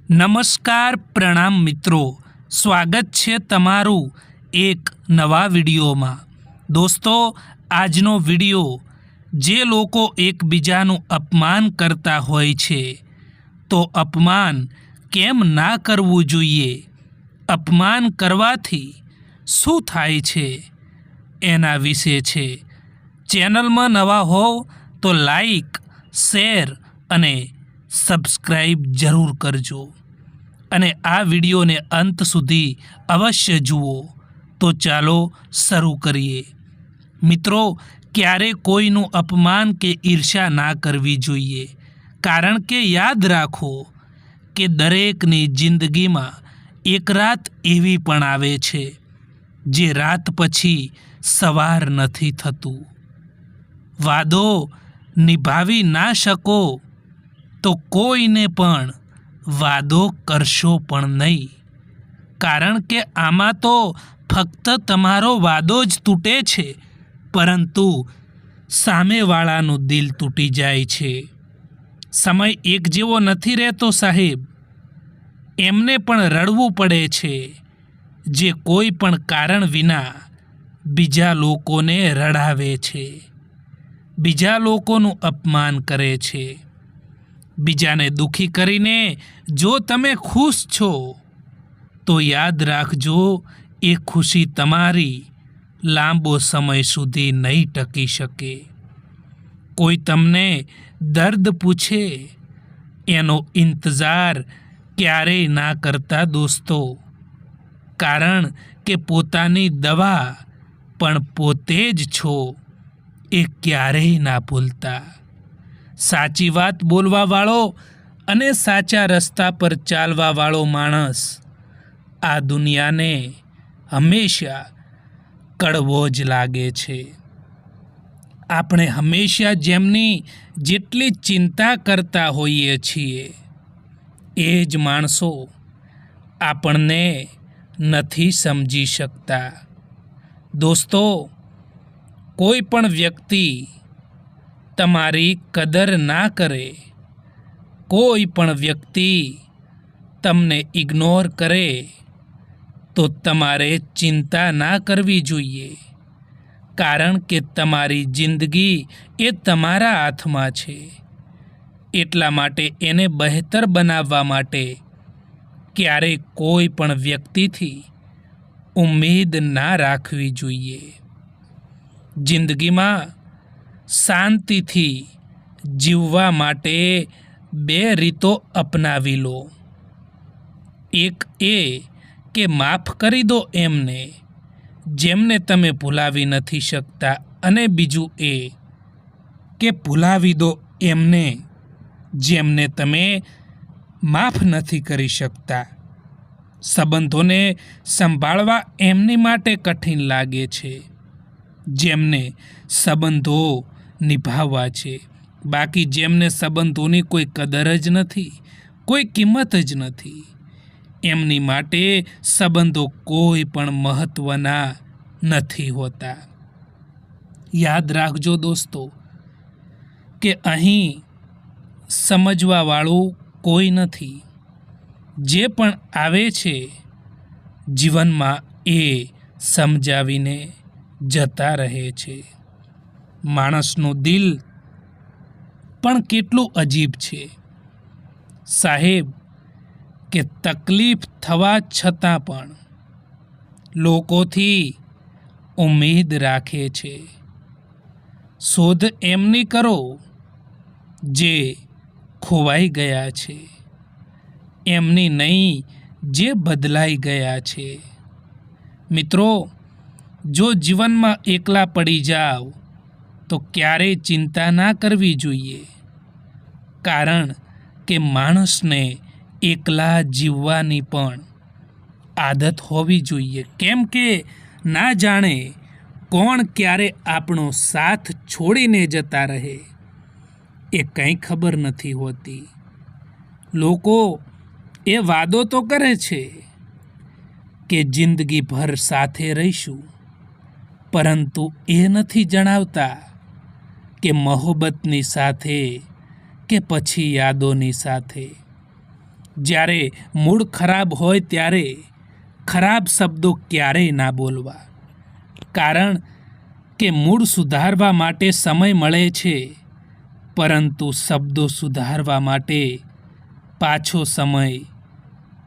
નમસ્કાર પ્રણામ મિત્રો, સ્વાગત છે તમારું એક નવા વિડીયોમાં। દોસ્તો, આજનો વિડીયો જે લોકો એકબીજાનું અપમાન કરતા હોય છે તો અપમાન કેમ ના કરવું જોઈએ, અપમાન કરવાથી શું થાય છે એના વિશે છે। ચેનલમાં નવા હોવ તો લાઈક, શેર અને સબસ્ક્રાઈબ જરૂર કરજો અને આ વિડીયોને અંત સુધી અવશ્ય જુઓ। તો ચાલો શરૂ કરીએ। મિત્રો, ક્યારે કોઈનું અપમાન કે ઈર્ષ્યા ના કરવી જોઈએ, કારણ કે યાદ રાખો કે દરેકની જિંદગીમાં એક રાત એવી પણ આવે છે જે રાત પછી સવાર નથી થતું। વાદો નિભાવી ના શકો તો કોઈને પણ વાદો કરશો પણ નહીં, કારણ કે આમાં તો ફક્ત તમારો વાદો જ તૂટે છે, પરંતુ સામેવાળાનું દિલ તૂટી જાય છે। સમય એક જેવો નથી રહેતો સાહેબ, એમને પણ રડવું પડે છે જે કોઈ પણ કારણ વિના બીજા લોકોને રડાવે છે, બીજા લોકોનું અપમાન કરે છે। બીજાને દુખી કરીને જો તમે ખુશ છો તો યાદ રાખજો એ ખુશી તમારી લાંબો સમય સુધી નહીં ટકી શકે। કોઈ તમને દર્દ પૂછે એનો ઇંતજાર ક્યારેય ના કરતા દોસ્તો, કારણ કે પોતાની દવા પણ પોતે જ છો એ ક્યારેય ના ભૂલતા। સાચી વાત બોલવાવાળો અને સાચા રસ્તા પર ચાલવાવાળો માણસ આ દુનિયાને હંમેશા કડવો જ લાગે છે। આપણે હંમેશા જેમની જેટલી ચિંતા કરતા હોઈએ છીએ એ જ માણસો આપણને નથી સમજી શકતા। દોસ્તો, કોઈ પણ વ્યક્તિ તમારી કદર ના કરે, કોઈ પણ વ્યક્તિ તમને ઇગ્નોર કરે તો તમારે ચિંતા ના કરવી જોઈએ, કારણ કે તમારી જિંદગી એ તમારા હાથમાં છે। એટલા માટે એને બહેતર બનાવવા માટે ક્યારેય કોઈ પણ વ્યક્તિથી ઉમ્મીદ ના રાખવી જોઈએ। જિંદગીમાં શાંતિથી જીવવા માટે બે રીતો અપનાવી લો। એક એ કે માફ કરી દો એમને જેમને તમે ભૂલાવી નથી શકતા, અને બીજું એ કે ભૂલાવી દો એમને જેમને તમે માફ નથી કરી શકતા। સંબંધોને સંભાળવા એમની માટે કઠિન લાગે છે જેમને સંબંધો નિભાવવા છે, બાકી જેમને સંબંધોની કોઈ કદર જ નથી, કોઈ કિંમત જ નથી, એમની માટે સંબંધો કોઈ પણ મહત્ત્વના નથી હોતા। યાદ રાખજો દોસ્તો કે અહીં સમજવાવાળું કોઈ નથી, જે પણ આવે છે જીવનમાં એ સમજાવીને જતા રહે છે। માણસનું દિલ પણ કેટલું અજીબ છે સાહેબ, કે તકલીફ થવા છતાં પણ લોકોથી ઉમ્મીદ રાખે છે। શોધ એમની કરો જે ખોવાઈ ગયા છે, એમની નહીં જે બદલાઈ ગયા છે। મિત્રો, જો જીવનમાં એકલા પડી જાઓ તો ક્યારેય ચિંતા ના કરવી જોઈએ, કારણ કે માણસને એકલા જીવવાની પણ આદત હોવી જોઈએ, કેમ કે ના જાણે કોણ ક્યારે આપણો સાથ છોડીને જતા રહે એ કંઈ ખબર નથી હોતી। લોકો એ વાદો તો કરે છે કે જિંદગીભર સાથે રહીશું, પરંતુ એ નથી જણાવતા કે મોહબ્બતની સાથે કે પછી યાદોની સાથે। જ્યારે મૂડ ખરાબ હોય ત્યારે ખરાબ શબ્દો ક્યારેય ના બોલવા, કારણ કે મૂડ સુધારવા માટે સમય મળે છે, પરંતુ શબ્દો સુધારવા માટે પાછો સમય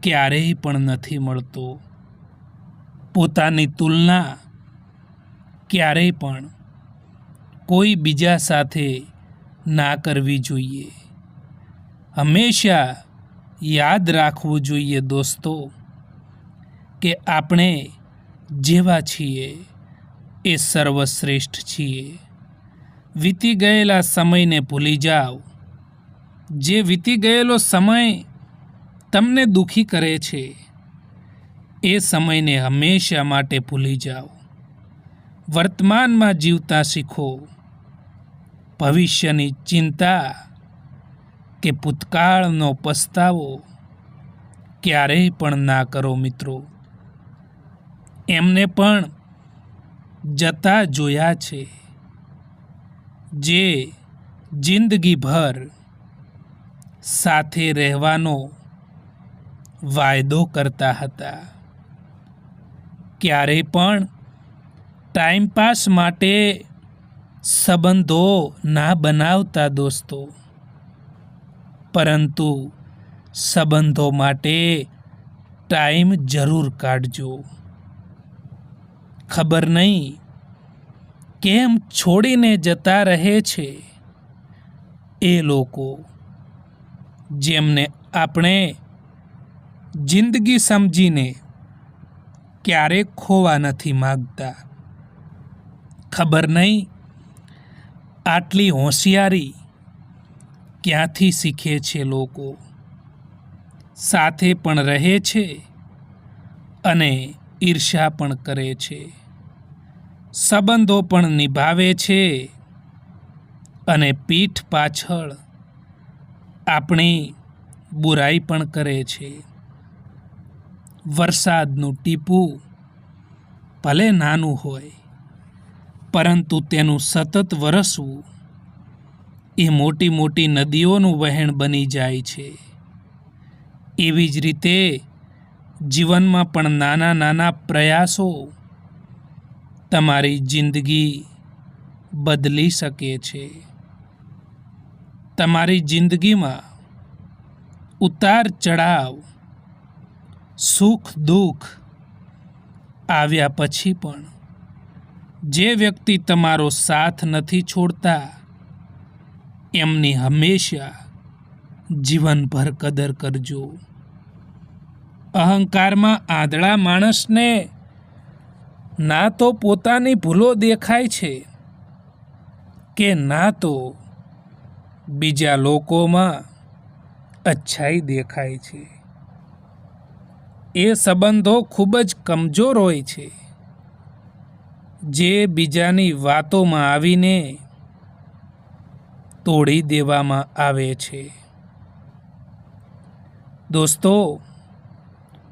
ક્યારેય પણ નથી મળતો. પોતાની તુલના ક્યારેય પણ કોઈ બીજા સાથે ના કરવી જોઈએ. હંમેશા યાદ રાખવું જોઈએ દોસ્તો કે આપણે જેવા છીએ એ સર્વશ્રેષ્ઠ છીએ. વીતી ગયેલા સમયને ભૂલી જાઓ. જે વીતી ગયેલો સમય તમને દુઃખી કરે છે એ સમયને હંમેશા માટે ભૂલી જાઓ. વર્તમાનમાં જીવતા શીખો. ભવિષ્યની ચિંતા કે ભૂતકાળનો પસ્તાવો ક્યારેય પણ ના કરો મિત્રો. એમને પણ જતા જોયા છે જે જિંદગીભર સાથે રહેવાનો વાયદો કરતા હતા. ક્યારેય પણ ટાઈમપાસ માટે સંબંધો ના બનાવતા દોસ્તો, પરંતુ સંબંધો માટે ટાઈમ જરૂર કાઢજો. ખબર નહીં કેમ છોડીને જતા રહે છે એ લોકો જેમને આપણે જિંદગી સમજીને ક્યારેક ખોવા નથી માગતા. ખબર નહીં આટલી હોશિયારી ક્યાંથી શીખે છે લોકો. સાથે પણ રહે છે અને ઈર્ષ્યા પણ કરે છે. સંબંધો પણ નિભાવે છે અને પીઠ પાછળ આપણી બુરાઈ પણ કરે છે. વરસાદનું ટીપું ભલે નાનું હોય, પરંતુ તેનું સતત વરસવું એ મોટી મોટી નદીઓનું વહેણ બની જાય છે. એવી જ રીતે જીવનમાં પણ નાના નાના પ્રયાસો તમારી જિંદગી બદલી શકે છે. તમારી જિંદગીમાં ઉતાર ચઢાવ, સુખ દુઃખ આવ્યા પછી પણ જે વ્યક્તિ તમારો સાથ નથી છોડતા એમની હંમેશા જીવનભર કદર કરજો. અહંકારમાં આંધળા માણસને ના તો પોતાની ભૂલો દેખાય છે કે ના તો બીજા લોકોમાં અચ્છાઈ દેખાય છે. એ સંબંધો ખૂબ જ કમજોર હોય છે જે બીજાની વાતોમાં આવીને તોડી દેવામાં આવે છે. દોસ્તો,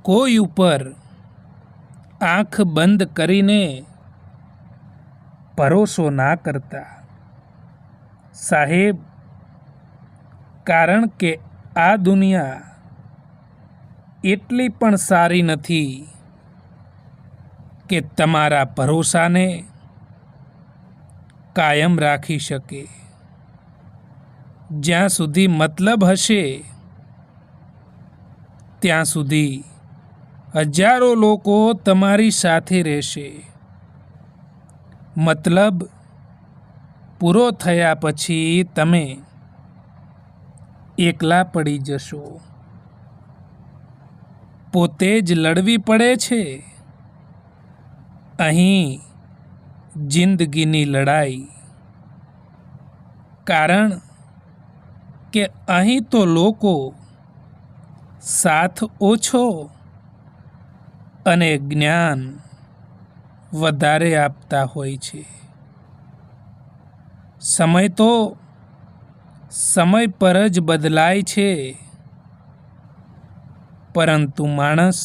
કોઈ ઉપર આંખ બંધ કરીને ભરોસો ના કરતા સાહેબ, કારણ કે આ દુનિયા એટલી પણ સારી નથી કે તમારા ભરોસાને કાયમ રાખી શકે. જ્યાં સુધી મતલબ હશે ત્યાં સુધી હજારો લોકો તમારી સાથે રહેશે. મતલબ પૂરો થયા પછી તમે એકલા પડી જશો. પોતે જ લડવી પડે છે અહીં જિંદગીની લડાઈ, કારણ કે અહીં તો લોકો સાથ ઓછો અને જ્ઞાન વધારે આપતા હોય છે. સમય તો સમય પર જ બદલાય છે, પરંતુ માણસ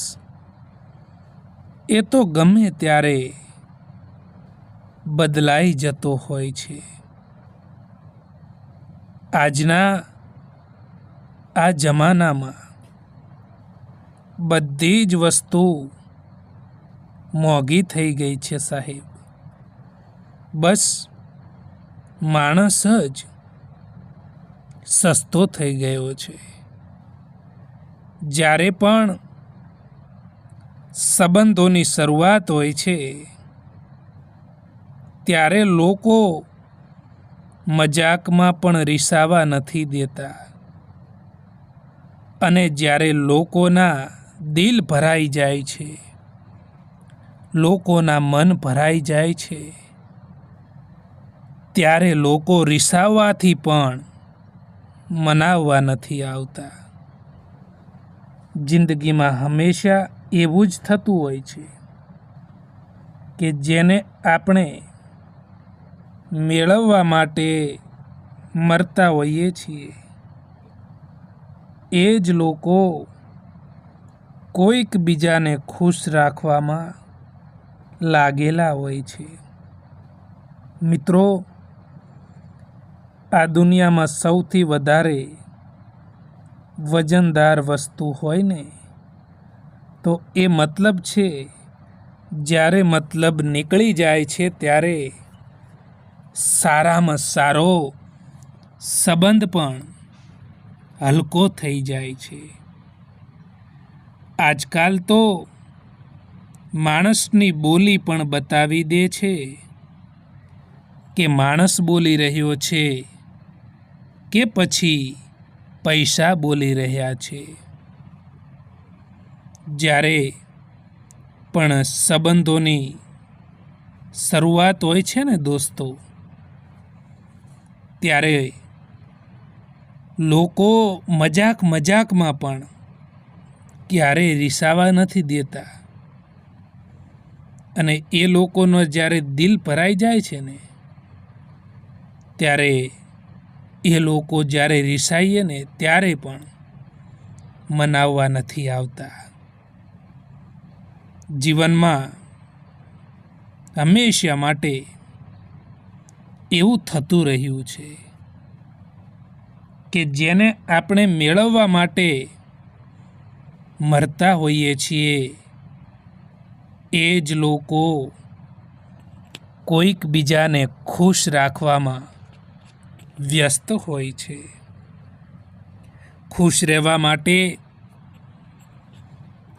એ તો ગમે ત્યારે બદલાઈ જતો હોય છે. આજના આ જમાનામાં બધી જ વસ્તુ મોંઘી થઈ ગઈ છે સાહેબ. બસ માણસ જ સસ્તો થઈ ગયો છે. જ્યારે પણ સંબંધોની શરૂઆત હોય છે ત્યારે લોકો મજાકમાં પણ રીસાવા નથી દેતા, અને જ્યારે લોકોના દિલ ભરાઈ જાય છે, લોકોના મન ભરાઈ જાય છે, ત્યારે લોકો રીસાવવાથી પણ મનાવવા નથી આવતા. જિંદગીમાં હંમેશા એવું જ થતું હોય છે કે જેને આપણે મેળવવા માટે મરતા હોઈએ છીએ, એ જ લોકો કોઈક બીજાને ખુશ રાખવામાં લાગેલા હોય છે. મિત્રો, આ દુનિયામાં સૌથી વધારે વજનદાર વસ્તુ હોય ને તો એ મતલબ છે. જ્યારે મતલબ નીકળી જાય છે ત્યારે સારામાં સારો સંબંધ પણ હલકો થઈ જાય છે. આજકાલ તો માણસની બોલી પણ બતાવી દે છે કે માણસ બોલી રહ્યો છે કે પછી પૈસા બોલી રહ્યા છે. જ્યારે પણ સંબંધોની શરૂઆત હોય છે ને દોસ્તો, ત્યારે લોકો મજાકમાં પણ ક્યારેય રીસાવા નથી દેતા, અને એ લોકોનો જ્યારે દિલ ભરાઈ જાય છે ને ત્યારે એ લોકો જ્યારે રીસાઈએ ને ત્યારે પણ મનાવવા નથી આવતા. જીવનમાં હંમેશા માટે એવું થતું રહ્યું છે કે જેને આપણે મેળવવા માટે મરતા હોઈએ છીએ, એ જ લોકો કોઈક બીજાને ખુશ રાખવામાં વ્યસ્ત હોય છે. ખુશ રહેવા માટે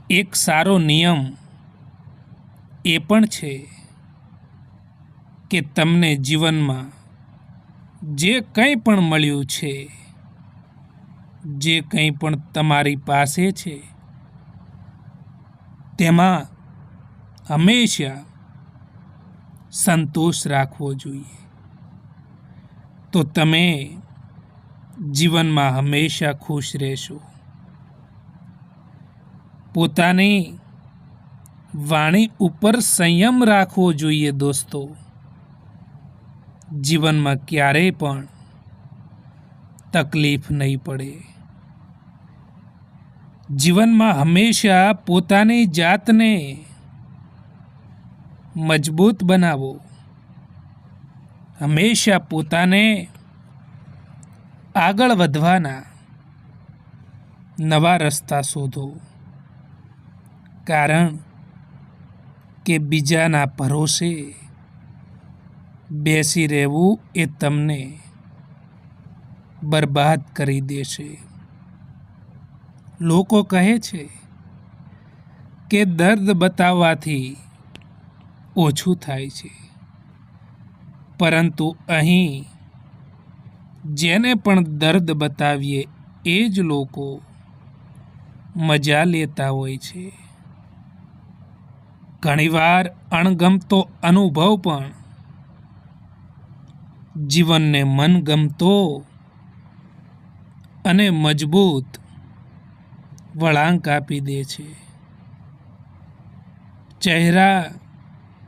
એક સારો નિયમ એ પણ છે કે તમને જીવનમાં જે કંઈ પણ મળ્યું છે, જે કંઈ પણ તમારી પાસે છે, તેમાં હંમેશા સંતોષ રાખવો જોઈએ. તો તમે જીવનમાં હંમેશા ખુશ રહેશો. પોતાની વાણી ઉપર સંયમ રાખવો જોઈએ દોસ્તો. જીવનમાં ક્યારેય પણ તકલીફ નહીં પડે. જીવનમાં હંમેશા પોતાની જાતને મજબૂત બનાવો. હંમેશા પોતાને આગળ વધવાના નવા રસ્તા શોધો, કારણ કે બીજાના ભરોસે બેસી રહેવું એ તમને બરબાદ કરી દેશે. લોકો કહે છે કે દર્દ બતાવવાથી ઓછું થાય છે, પરંતુ અહીં જેને પણ દર્દ બતાવીએ એ જ લોકો મજા લેતા હોય છે. ઘણીવાર અણગમતો અનુભવ પણ જીવનને મનગમતો અને મજબૂત વળાંક આપી દે છે. ચહેરા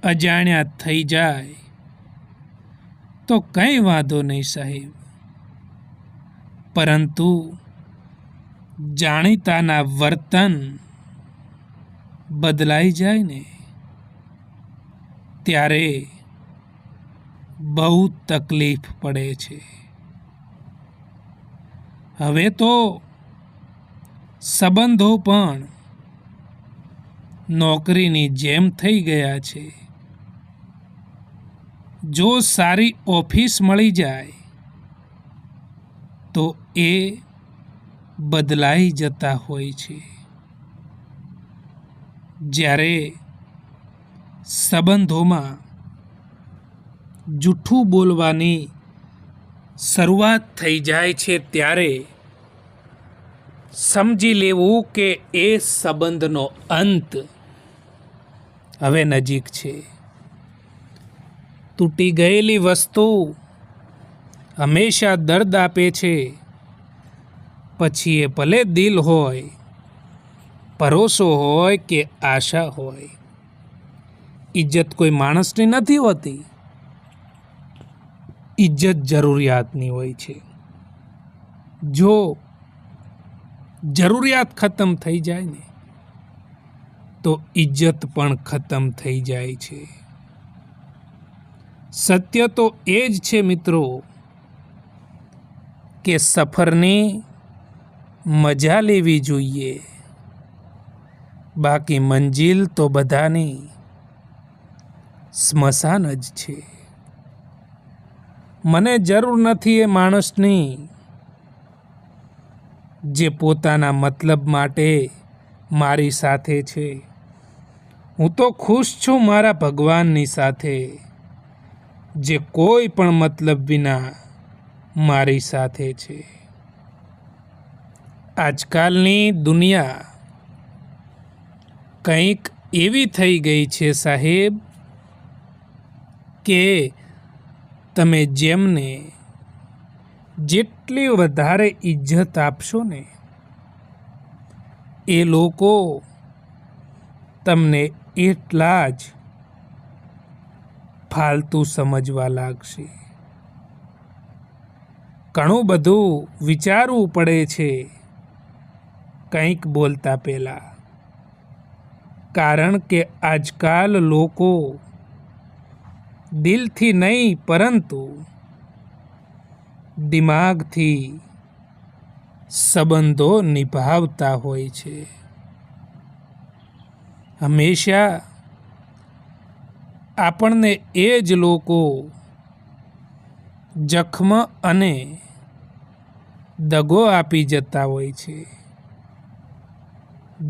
અજાણ્યા થઈ જાય તો કંઈ વાંધો નહીં સાહેબ, પરંતુ જાણીતાના વર્તન બદલાઈ જાય ને ત્યારે બહુ તકલીફ પડે છે. હવે તો સંબંધો પણ નોકરીની જેમ થઈ ગયા છે. જો સારી ઓફિસ મળી જાય તો એ બદલાઈ જતા હોય છે. જ્યારે સંબંધોમાં જૂઠું બોલવાની શરૂઆત થઈ જાય છે ત્યારે સમજી લેવું કે એ સંબંધનો અંત હવે નજીક છે. તૂટી ગયેલી વસ્તુ હંમેશા દર્દ આપે છે. પછી એ ભલે દિલ હોય, ભરોસો હોય કે આશા હોય. ઇજ્જત કોઈ માણસની નથી હોતી, ઇજ્જત જરૂરિયાતની હોય છે. જો જરૂરિયાત ખતમ થઈ જાય ને તો ઇજ્જત પણ ખતમ થઈ જાય છે. સત્ય તો એ જ છે મિત્રો કે સફરની મજા લેવી જોઈએ, બાકી મંજિલ તો બધાની સ્મશાન જ છે. મને જરૂર નથી એ માણસની જે પોતાના મતલબ માટે મારી સાથે છે. હું તો ખુશ છું મારા ભગવાનની સાથે જે કોઈ પણ મતલબ વિના મારી સાથે છે. આજકાલની દુનિયા કંઈક એવી થઈ ગઈ છે સાહેબ કે તમે જેમને જેટલી વધારે ઇજ્જત આપશો ને એ લોકો તમને એટલા જ ફાલતુ સમજવા લાગશે. ઘણું બધું વિચારવું પડે છે કંઈક બોલતા પહેલાં, કારણ કે આજકાલ લોકો દિલથી નહીં પરંતુ દિમાગથી સંબંધો નિભાવતા હોય છે. હંમેશા આપણને એ જ લોકો જખમ અને દગો આપી જતા હોય છે.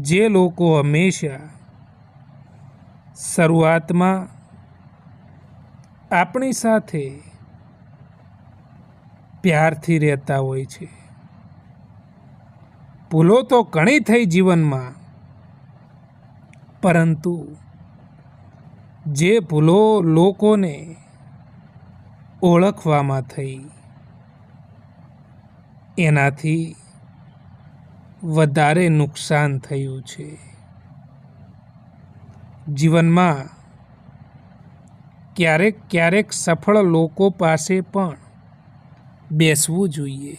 જે લોકો હંમેશા શરૂઆતમાં આપણી સાથે પ્યારથી રહેતા હોય છે. ભૂલો તો ઘણી થઈ જીવનમાં, પરંતુ જે ભૂલો લોકોને ઓળખવામાં થઈ એનાથી વધારે નુકસાન થયું છે. જીવનમાં ક્યારેક ક્યારેક સફળ લોકો પાસે પણ બેસવું જોઈએ,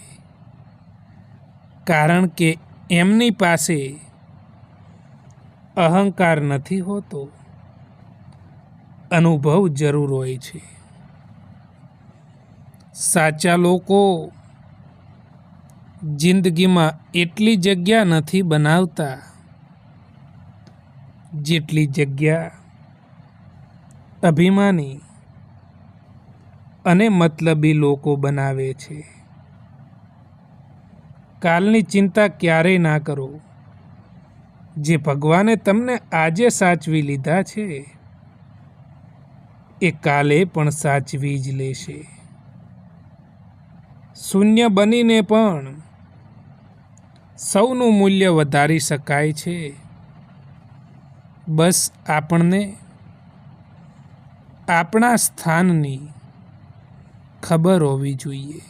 કારણ કે એમની પાસે અહંકાર નથી હોતો, અનુભવ જરૂર હોય છે. સાચા લોકો જિંદગીમાં એટલી જગ્યા નથી બનાવતા જેટલી જગ્યા અભિમાની અને મતલબી લોકો બનાવે છે. કાલની ચિંતા ક્યારેય ના કરો. જે ભગવાને તમને આજે સાચવી લીધા છે એ કાલે પણ સાચવી જ લેશે. શૂન્ય બનીને પણ સૌનું મૂલ્ય વધારી શકાય છે. બસ આપણને આપણા સ્થાનની ખબર હોવી જોઈએ.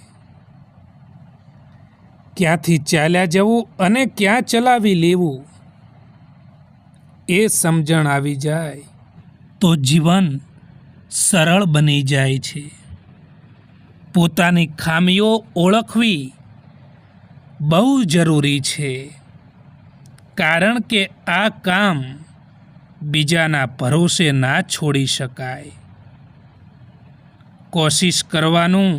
ક્યાંથી ચાલ્યા જવું અને ક્યાં ચલાવી લેવું એ સમજણ આવી જાય તો જીવન સરળ બની જાય છે. પોતાની ખામીઓ ઓળખવી બહુ જરૂરી છે, કારણ કે આ કામ બીજાના ભરોસે ના છોડી શકાય. કોશિશ કરવાનું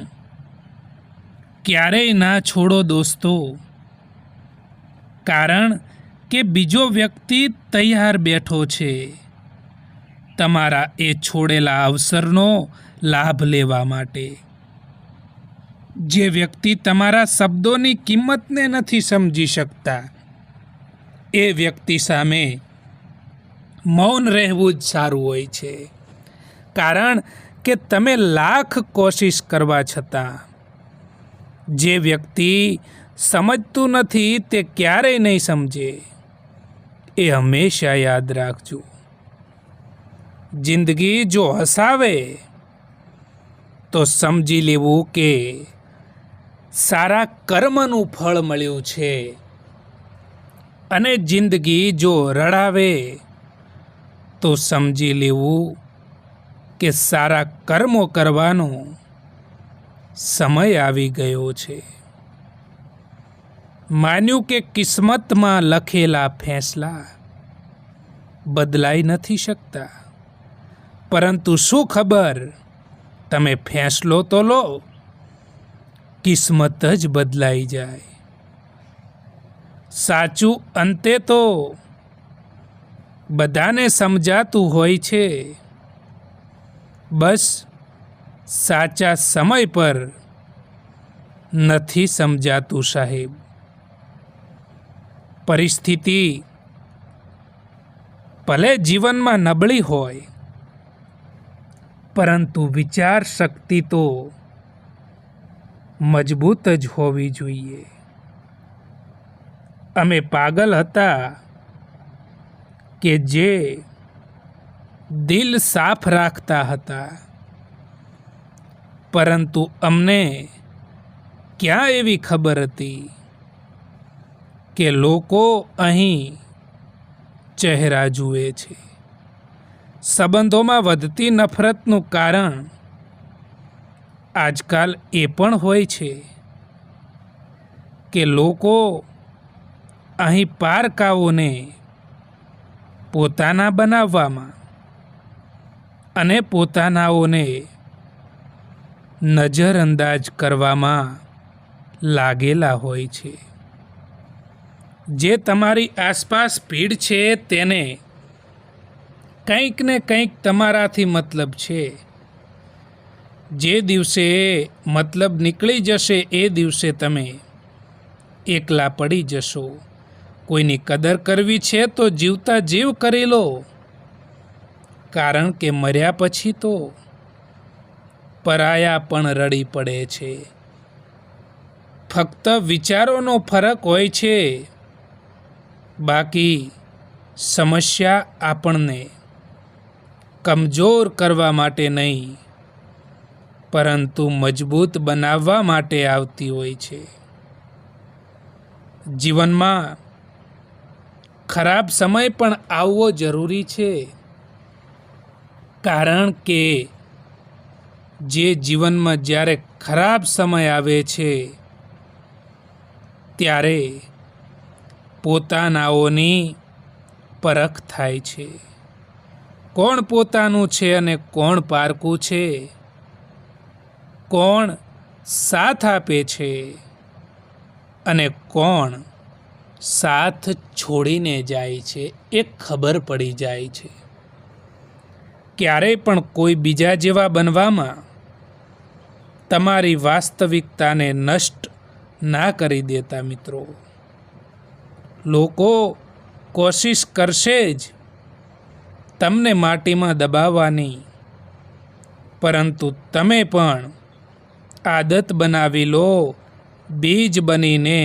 ક્યારેય ના છોડો દોસ્તો, કારણ કે બીજો વ્યક્તિ તૈયાર બેઠો છે તમારા એ છોડેલા અવસરનો લાભ લેવા માટે. જે વ્યક્તિ તમારા શબ્દોની કિંમતને નથી સમજી શકતા એ વ્યક્તિ સામે મૌન રહેવું જ સારું હોય છે. કારણ કે તમે લાખ કોશિશ કરવા છતાં જે વ્યક્તિ સમજતું નથી તે ક્યારેય નહીં સમજે એ હંમેશા યાદ રાખજો. જિંદગી જો હસાવે તો સમજી લેવું કે સારા કર્મનું ફળ મળ્યું છે, અને જિંદગી જો રડાવે તો સમજી લેવું કે સારા કર્મો કરવાનો સમય આવી ગયો છે. માન્યું કે કિસ્મતમાં લખેલા ફેંસલા બદલાઈ નથી શકતા, પરંતુ શું ખબર તમે ફેંસલો તો લો, કિસ્મત જ બદલાઈ જાય. સાચું અંતે તો બધાને સમજાતું હોય છે, બસ સાચા સમય પર નથી સમજાતું સાહેબ. પરિસ્થિતિ ભલે જીવનમાં નબળી હોય, પરંતુ વિચાર શક્તિ તો મજબૂત જ હોવી જોઈએ. અમે પાગલ હતા કે જે દિલ સાફ રાખતા હતા, પરંતુ અમને ક્યાં એવી ખબર હતી કે લોકો અહીં ચહેરા જુએ છે. સંબંધોમાં વધતી નફરતનું કારણ આજકાલ એ પણ હોય છે કે લોકો અહીં પારકાઓને પોતાના બનાવવામાં અને પોતાનાઓને નજરઅંદાજ કરવામાં લાગેલા હોય છે. જે તમારી આસપાસ ભીડ છે તેને કંઈક ને કંઈક તમારાથી મતલબ છે. જે દિવસે મતલબ નીકળી જશે એ દિવસે તમે એકલા પડી જશો. કોઈની કદર કરવી છે તો જીવતા જીવ કરી લો, કારણ કે મર્યા પછી તો પરાયા પણ રડી પડે છે. ફક્ત વિચારોનો ફરક હોય છે, બાકી સમસ્યા આપણને કમજોર કરવા માટે નહીં, પરંતુ મજબૂત બનાવવા માટે આવતી હોય છે. જીવનમાં ખરાબ સમય પણ આવવો જરૂરી છે, કારણ કે જે જીવનમાં જ્યારે ખરાબ સમય આવે છે ત્યારે પોતાનાઓની પરખ થાય છે. કોણ પોતાનું છે અને કોણ પારકું છે, કોણ સાથ આપે છે અને કોણ સાથ છોડીને જાય છે એ ખબર પડી જાય છે. ક્યારેય પણ કોઈ બીજા જેવા બનવામાં તમારી વાસ્તવિકતાને નષ્ટ ના કરી દેતા મિત્રો. લોકો કોશિશ કરશે જ તમને માટીમાં દબાવવાની, પરંતુ તમે પણ આદત બનાવી લો બીજ બનીને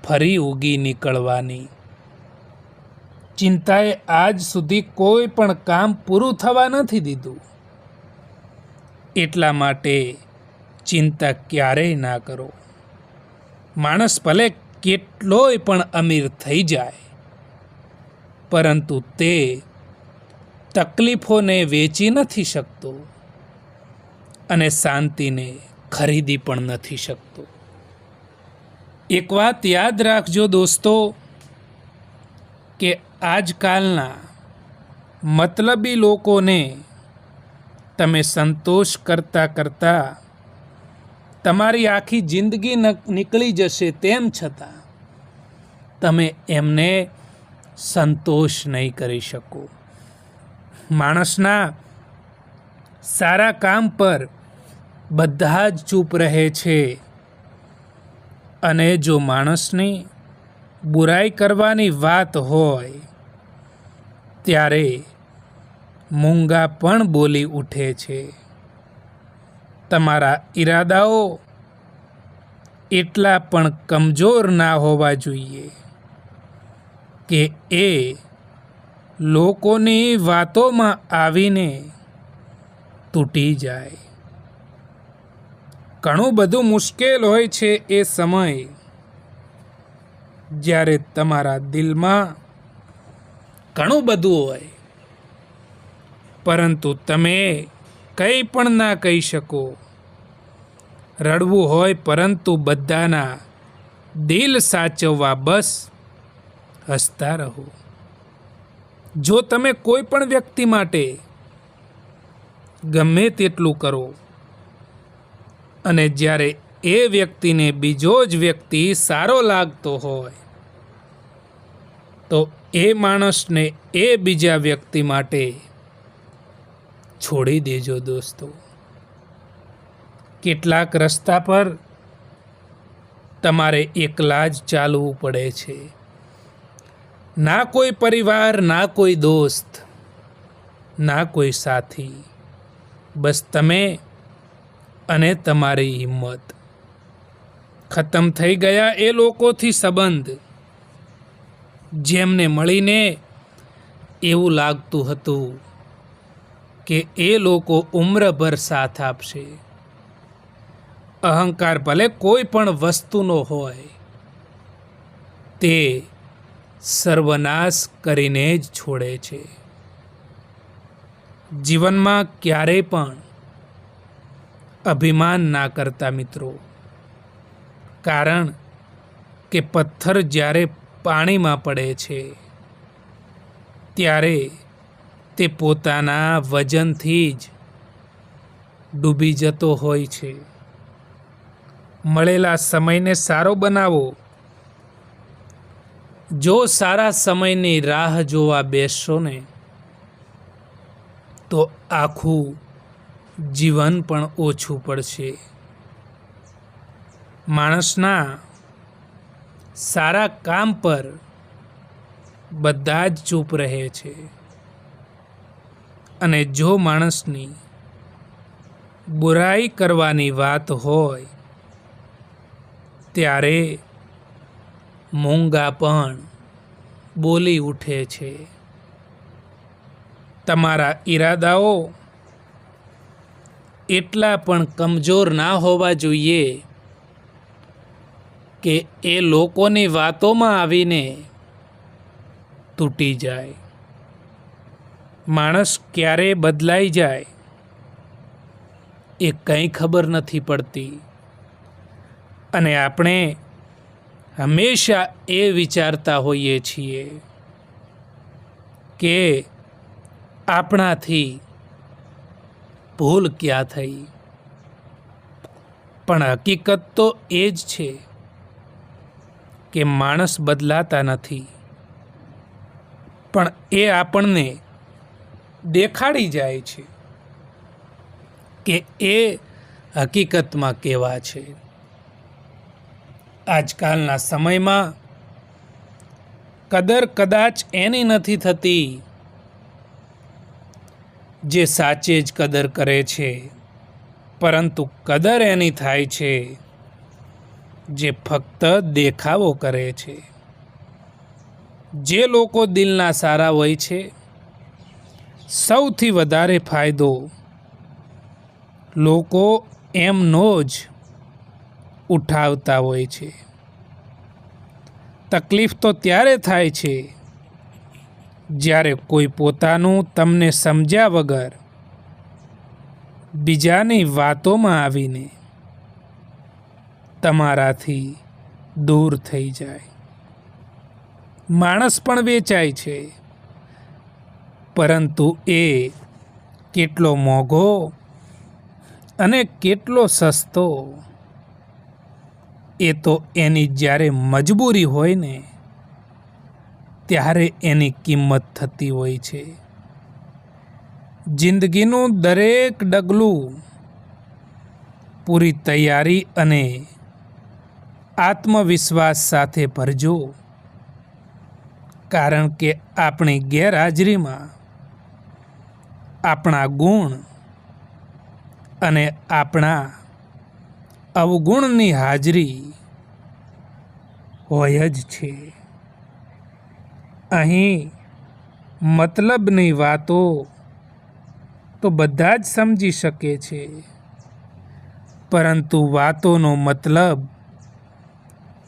ફરી ઉગી નીકળવાની. ચિંતાએ આજ સુધી કોઈ પણ કામ પૂરું થવા નથી દીધું, એટલા માટે ચિંતા ક્યારેય ના કરો. માણસ ભલે કેટલોય પણ અમીર થઈ જાય, પરંતુ તે તકલીફોને વેચી નથી શકતો અને શાંતિને ખરીદી પણ નથી શકતો. એક વાત યાદ રાખજો દોસ્તો, કે આજકાલના મતલબી લોકોને તમે સંતોષ કરતાં કરતાં તમારી આખી જિંદગી નીકળી જશે, તેમ છતાં તમે એમને સંતોષ નહીં કરી શકો. માણસના સારા કામ પર બધા જ ચૂપ રહે છે, અને જો માણસની બુરાઈ કરવાની વાત હોય ત્યારે મૂંગા પણ બોલી ઉઠે છે. તમારા ઈરાદાઓ એટલા પણ કમજોર ના હોવા જોઈએ કે એ લોકોની વાતોમાં આવીને તૂટી જાય. ઘણું બધું મુશ્કેલ હોય છે એ સમય જ્યારે તમારા દિલમાં ઘણું બધું હોય, પરંતુ તમે કંઈ પણ ના કહી શકો. રડવું હોય પરંતુ બધાના દિલ સાચવવા, બસ હસતા રહો. જો તમે કોઈ પણ વ્યક્તિ માટે ગમે તેટલું કરો અને જ્યારે એ વ્યક્તિને બીજો જ વ્યક્તિ સારો લાગતો હોય તો એ માણસને એ બીજા વ્યક્તિ માટે છોડી દેજો દોસ્તો. કેટલાક રસ્તા પર તમારે એકલા જ ચાલવું પડે છે. ના કોઈ પરિવાર, ના કોઈ દોસ્ત, ના કોઈ સાથી, બસ તમે અને તમારી હિંમત. ખતમ થઈ ગયા એ લોકોથી સંબંધ જેમને મળીને એવું લાગતું હતું કે એ લોકો ઉમ્રભર સાથ આપશે. અહંકાર ભલે કોઈ પણ વસ્તુનો હોય, તે સર્વનાશ કરીને જ છોડે છે. જીવનમાં ક્યારેય પણ અભિમાન ના કરતા મિત્રો, કારણ કે પથ્થર જ્યારે પાણીમાં પડે છે ત્યારે તે પોતાના વજનથી જ ડૂબી જતો હોય છે. મળેલા સમયને સારો બનાવો. જો સારા સમયની રાહ જોવા બેસશો ને તો આખું જીવન પણ ઓછું પડશે. માણસના સારા કામ પર બધા જ ચૂપ રહે છે, અને જો માણસની બુરાઈ કરવાની વાત હોય ત્યારે મૂંગા પણ બોલી ઉઠે છે. તમારા ઈરાદાઓ એટલા પણ કમજોર ના હોવા જોઈએ કે એ લોકોની વાતોમાં આવીને તૂટી જાય. માણસ ક્યારે બદલાઈ જાય એ કંઈ ખબર નથી પડતી, અને આપણે હંમેશા એ વિચારતા હોઈએ છીએ કે આપણાથી ભૂલ ક્યાં થઈ. પણ હકીકત તો એ જ છે કે માણસ બદલાતા નથી, પણ એ આપણને દેખાડી જાય છે કે એ હકીકતમાં કેવા છે. આજકાલના સમયમાં કદર કદાચ એની નથી થતી જે સાચે જ કદર કરે છે, પરંતુ કદર એની થાય છે જે ફક્ત દેખાવો કરે છે. જે લોકો દિલના સારા હોય છે, સૌથી વધારે ફાયદો લોકો એમનો જ ઉઠાવતા હોય છે. તકલીફ તો ત્યારે થાય છે જ્યારે કોઈ પોતાનું તમને સમજ્યા વગર બીજાની વાતોમાં આવીને તમારાથી દૂર થઈ જાય. માણસ પણ વેચાય છે, પરંતુ એ કેટલો મોંઘો અને કેટલો સસ્તો એ તો એની જ્યારે મજબૂરી હોય ને ત્યારે એની કિંમત થતી હોય છે. જિંદગીનું દરેક ડગલું પૂરી તૈયારી અને આત્મવિશ્વાસ સાથે ભરજો, કારણ કે આપણી ગેરહાજરીમાં આપણા ગુણ અને આપણા અવગુણની હાજરી હોય જ છે. અહીં મતલબની વાતો તો બધા જ સમજી શકે છે, પરંતુ વાતોનો મતલબ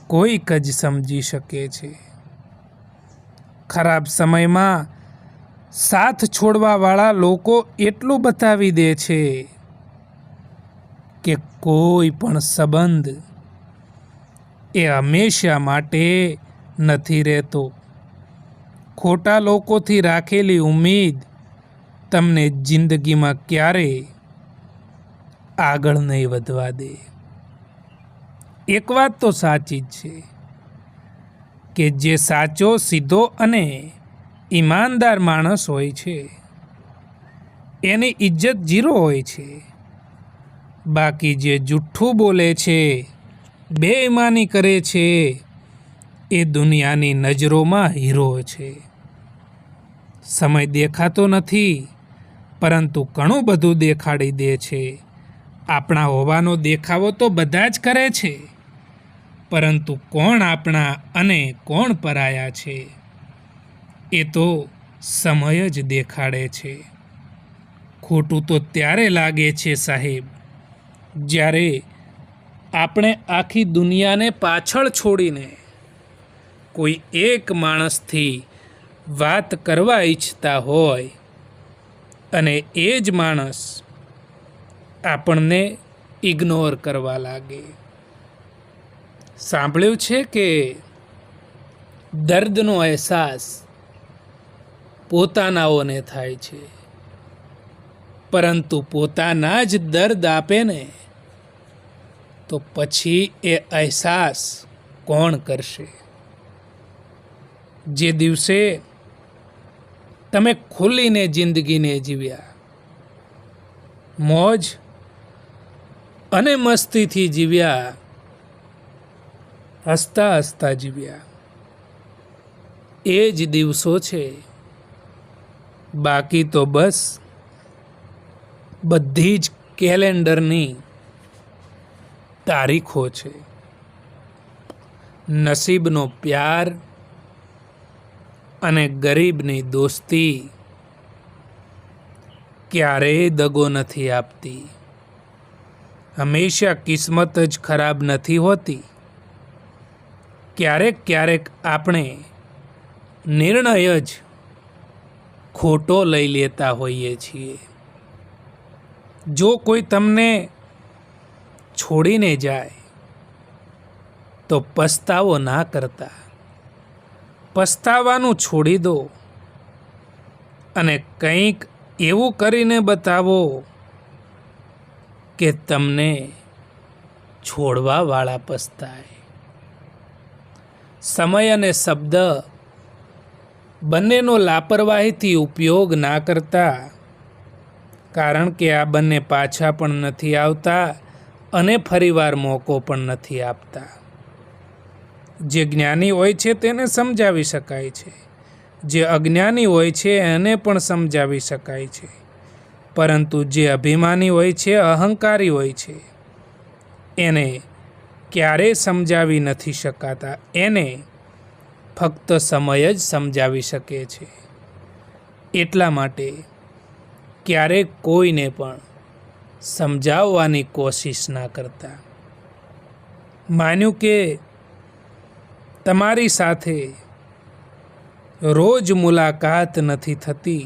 કોઈક જ સમજી શકે છે. ખરાબ સમયમાં સાથ છોડવાવાળા લોકો એટલું બતાવી દે છે કે કોઈ પણ સંબંધ એ હંમેશા માટે નથી રહેતો. ખોટા લોકોથી રાખેલી ઉમ્મીદ તમને જિંદગીમાં ક્યારેય આગળ નહીં વધવા દે. એક વાત તો સાચી જ છે કે જે સાચો, સીધો અને ઈમાનદાર માણસ હોય છે એની ઇજ્જત 0 હોય છે. બાકી જે જુઠ્ઠું બોલે છે, બેઈમાની કરે છે, એ દુનિયાની નજરોમાં હીરો છે. સમય દેખાતો નથી, પરંતુ ઘણું બધું દેખાડી દે છે. આપણા હોવાનો દેખાવો તો બધા જ કરે છે, પરંતુ કોણ આપણા અને કોણ પરાયા છે એ તો સમય જ દેખાડે છે. ખોટું તો ત્યારે લાગે છે સાહેબ, જ્યારે આપણે આખી દુનિયાને પાછળ છોડીને કોઈ એક માણસથી વાત કરવા ઈચ્છતા હોય અને એ જ માણસ આપણને ઇગ્નોર કરવા લાગે. સાંભળ્યું છે કે દર્દનો અહેસાસ પોતાનાઓને થાય છે, પરંતુ પોતાના જ દર્દ આપે ને તો પછી એ અહેસાસ કોણ કરશે? જે દિવસે તમે ખુલીને જિંદગીને જીવ્યા, મોજ અને મસ્તીથી જીવ્યા, હસતા હસતા જીવ્યા, એ જ દિવસો છે. બાકી તો બસ બધી જ કેલેન્ડરની તારીખો છે. નસીબનો પ્યાર અને ગરીબની દોસ્તી ક્યારેય દગો નથી આપતી. હંમેશા કિસ્મત જ ખરાબ નથી હોતી. ક્યારેક ક્યારેક આપણે નિર્ણય જ ખોટો લઈ લેતા હોઈએ છીએ. જો કોઈ તમને છોડીને જાય તો પસ્તાવો ના કરતા, પસ્તાવાનું છોડી દો અને કંઈક એવું કરીને બતાવો કે તમને છોડવાવાળા પસ્તાય. સમય અને શબ્દ બંનેનો લાપરવાહીથી ઉપયોગ ના કરતા, કારણ કે આ બંને પાછા પણ નથી આવતા અને ફરીવાર મોકો પણ નથી આપતા. જે જ્ઞાની હોય છે તેને સમજાવી શકાય છે, જે અજ્ઞાની હોય છે એને પણ સમજાવી શકાય છે, પરંતુ જે અભિમાની હોય છે, અહંકારી હોય છે, એને ક્યારેય સમજાવી નથી શકાતા. એને ફક્ત સમય જ સમજાવી શકે છે. એટલા માટે ક્યારેક કોઈને પણ સમજાવવાની કોશિશ ના કરતા. માન્યું કે તમારી સાથે રોજ મુલાકાત નથી થતી,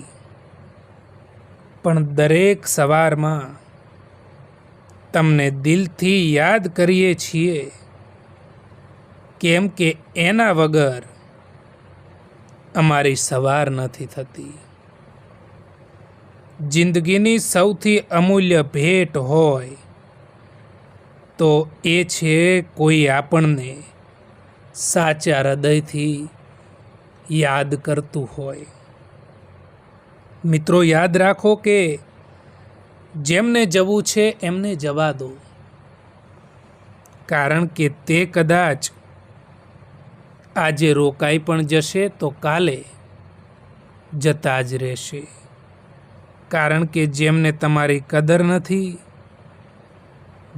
પણ દરેક સવારમાં તમને દિલથી યાદ કરીએ છીએ, કેમ કે એના વગર અમારી સવાર નથી થતી. જિંદગીની સૌથી અમૂલ્ય ભેટ હોય તો એ છે કોઈ આપણને સાચા હૃદયથી યાદ કરતું હોય. મિત્રો, યાદ રાખો કે જેમને જવું છે એમને જવા દો, કારણ કે તે કદાચ આજે રોકાઈ પણ જશે તો કાલે જતા જ રહેશે. કારણ કે જેમને તમારી કદર નથી,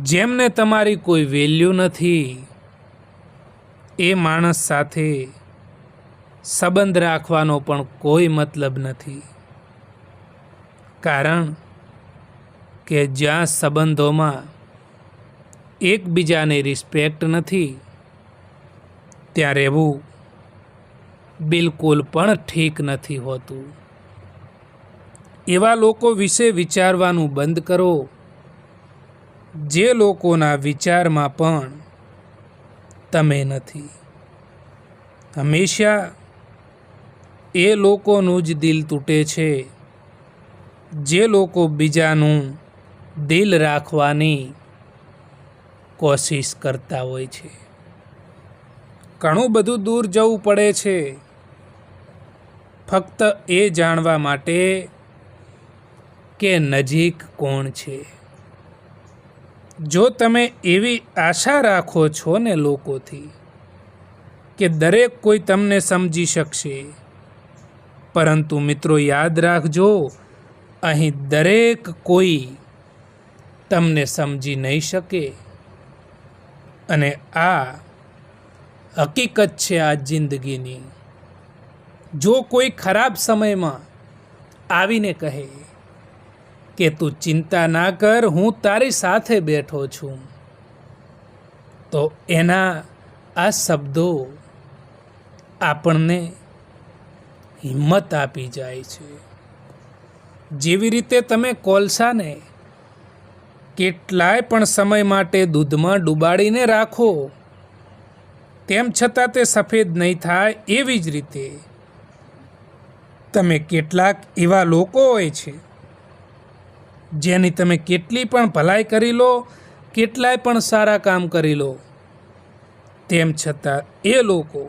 જેમને તમારી કોઈ વેલ્યુ નથી, એ માણસ સાથે સંબંધ રાખવાનો પણ કોઈ મતલબ નથી. કારણ કે જ્યાં સંબંધોમાં એકબીજાની રિસ્પેક્ટ નથી, ત્યાં રહેવું બિલકુલ પણ ઠીક નથી હોતું. એવા લોકો વિશે વિચારવાનું બંધ કરો, જે લોકોના વિચારમાં પણ તમે નથી. હંમેશા એ લોકોનું જ દિલ તૂટે છે જે લોકો બીજાનું દિલ રાખવાની કોશિશ કરતા હોય છે. ઘણું બધું દૂર જવું પડે છે ફક્ત એ જાણવા માટે કે નજીક કોણ છે. જો તમે એવી આશા રાખો છો ને લોકોથી કે દરેક કોઈ તમને સમજી શકશે, પરંતુ મિત્રો યાદ રાખજો, અહીં દરેક કોઈ તમને સમજી નહીં શકે. અને આ હકીકત છે આ જિંદગીની. જો કોઈ ખરાબ સમયમાં આવીને કહે કે તું ચિંતા ના કર, હું તારી સાથે બેઠો છું, તો એના આ શબ્દો આપણને હિંમત આપી જાય છે. જેવી રીતે તમે કોલસાને કેટલાય પણ સમય માટે દૂધમાં ડુબાડીને રાખો, તેમ છતાં તે સફેદ નહીં થાય, એવી જ રીતે તમે કેટલાક એવા લોકો હોય છે જેની તમે કેટલી પણ ભલાઈ કરી લો, કેટલાય પણ સારા કામ કરી લો, તેમ છતાં એ લોકો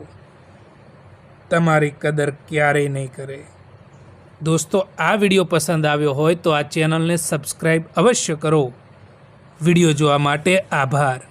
તમારી કદર ક્યારેય નહીં કરે. દોસ્તો, આ વિડીયો પસંદ આવ્યો હોય તો આ ચેનલને સબસ્ક્રાઈબ અવશ્ય કરો. વિડીયો જોવા માટે આભાર.